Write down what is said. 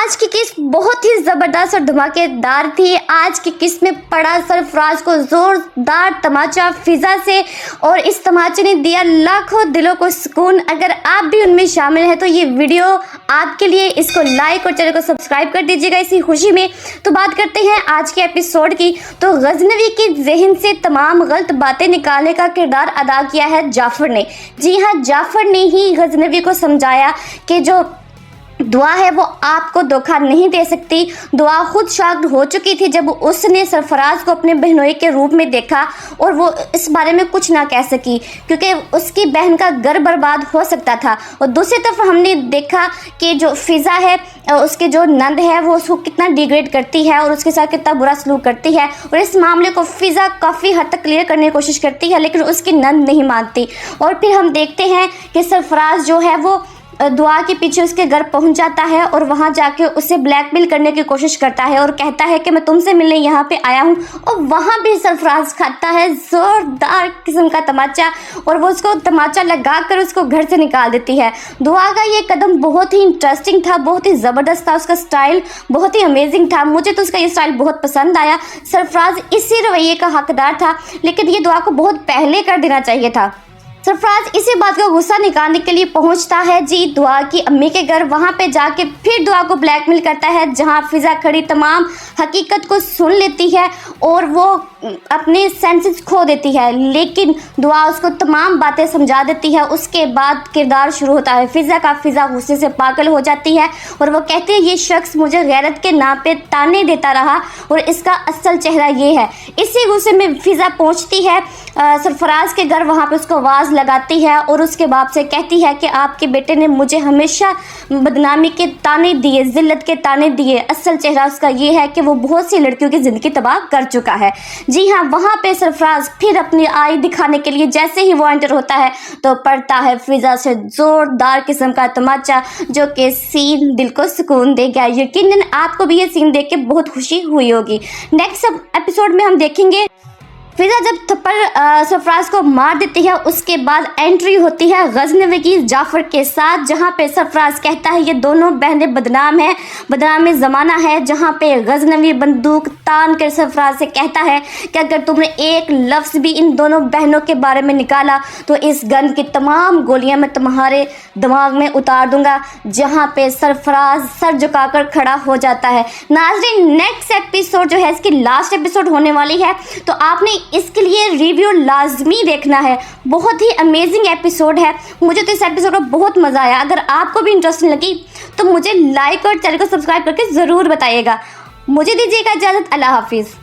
آج کی قسط بہت ہی زبردست اور دھماکےدار تھی۔ آج کی قسط میں پڑا سرفراز کو زوردار تماچا فضا سے، اور اس تماچے نے دیا لاکھوں دلوں کو سکون۔ اگر آپ بھی ان میں شامل ہیں تو یہ ویڈیو آپ کے لیے، اس کو لائک اور چینل کو سبسکرائب کر دیجیے گا اسی خوشی میں۔ تو بات کرتے ہیں آج کے ایپیسوڈ کی۔ تو غزنوی کے ذہن سے تمام غلط باتیں نکالنے کا کردار ادا کیا ہے جعفر نے۔ جی ہاں، جعفر نے ہی غزنوی کو سمجھایا کہ جو دعا ہے وہ آپ کو دھوکہ نہیں دے سکتی۔ دعا خود شاکڈ ہو چکی تھی جب اس نے سرفراز کو اپنے بہنوئی کے روپ میں دیکھا، اور وہ اس بارے میں کچھ نہ کہہ سکی کیونکہ اس کی بہن کا گھر برباد ہو سکتا تھا۔ اور دوسری طرف ہم نے دیکھا کہ جو فضا ہے، اس کے جو نند ہے، وہ اس کو کتنا ڈیگریڈ کرتی ہے اور اس کے ساتھ کتنا برا سلوک کرتی ہے، اور اس معاملے کو فضا کافی حد تک کلیئر کرنے کی کوشش کرتی ہے، لیکن اس کی نند نہیں مانتی۔ اور پھر ہم دیکھتے ہیں کہ سرفراز جو ہے وہ دعا کے پیچھے اس کے گھر پہنچ جاتا ہے اور وہاں جا کے اسے بلیک میل کرنے کی کوشش کرتا ہے اور کہتا ہے کہ میں تم سے ملنے یہاں پہ آیا ہوں، اور وہاں بھی سرفراز کھاتا ہے زوردار قسم کا تماچا، اور وہ اس کو تماچا لگا کر اس کو گھر سے نکال دیتی ہے۔ دعا کا یہ قدم بہت ہی انٹرسٹنگ تھا، بہت ہی زبردست تھا، اس کا سٹائل بہت ہی امیزنگ تھا، مجھے تو اس کا یہ سٹائل بہت پسند آیا۔ سرفراز اسی رویے کا حقدار تھا، لیکن یہ دعا کو بہت پہلے کر دینا چاہیے تھا۔ سرفراز اسی بات کا غصہ نکالنے کے لیے پہنچتا ہے دعا کی امی کے گھر، وہاں پہ جا کے پھر دعا کو بلیک میل کرتا ہے، جہاں فضا کھڑی تمام حقیقت کو سن لیتی ہے اور وہ اپنے سینسز کھو دیتی ہے، لیکن دعا اس کو تمام باتیں سمجھا دیتی ہے۔ اس کے بعد کردار شروع ہوتا ہے فضا کا۔ فضا غصے سے پاگل ہو جاتی ہے اور وہ کہتی ہے یہ شخص مجھے غیرت کے نام پہ تانے دیتا رہا اور اس کا اصل چہرہ یہ ہے۔ اسی غصے میں فضا پہنچتی ہے سرفراز کے گھر، وہاں پہ اس کو آواز لگاتی ہے اور اس کے باپ سے کہتی ہے کہ آپ کے بیٹے نے مجھے ہمیشہ بدنامی کے تانے دیے، ذلت کے تانے دیے، اصل چہرہ اس کا یہ ہے کہ وہ بہت سی لڑکیوں کی زندگی تباہ کر چکا ہے۔ جی ہاں، وہاں پہ سرفراز پھر اپنی آئی دکھانے کے لیے جیسے ہی وہ انٹر ہوتا ہے تو پڑتا ہے فضا سے زوردار قسم کا تماچا، جو کہ سین دل کو سکون دے گا۔ یقیناً آپ کو بھی یہ سین دیکھ کے بہت خوشی ہوئی ہوگی۔ نیکسٹ ایپیسوڈ میں ہم دیکھیں گے فضا جب تھپڑ سرفراز کو مار دیتی ہے، اس کے بعد انٹری ہوتی ہے غزنوی کی جعفر کے ساتھ، جہاں پہ سرفراز کہتا ہے یہ دونوں بہنیں بدنام ہیں، بدنام زمانہ ہے، جہاں پہ غزنوی بندوق تان کر سرفراز سے کہتا ہے کہ اگر تم نے ایک لفظ بھی ان دونوں بہنوں کے بارے میں نکالا تو اس گن کی تمام گولیاں میں تمہارے دماغ میں اتار دوں گا، جہاں پہ سرفراز سر جھکا کر کھڑا ہو جاتا ہے۔ ناظرین، نیکسٹ ایپیسوڈ جو ہے، اس کی لاسٹ ایپیسوڈ ہونے والی ہے، تو آپ نے اس کے لیے ریویو لازمی دیکھنا ہے۔ بہت ہی امیزنگ ایپیسوڈ ہے، مجھے تو اس ایپیسوڈ میں بہت مزہ آیا۔ اگر آپ کو بھی انٹرسٹنگ لگی تو مجھے لائک اور چینل کو سبسکرائب کر کے ضرور بتائیے گا۔ مجھے دیجیے گا اجازت، اللہ حافظ۔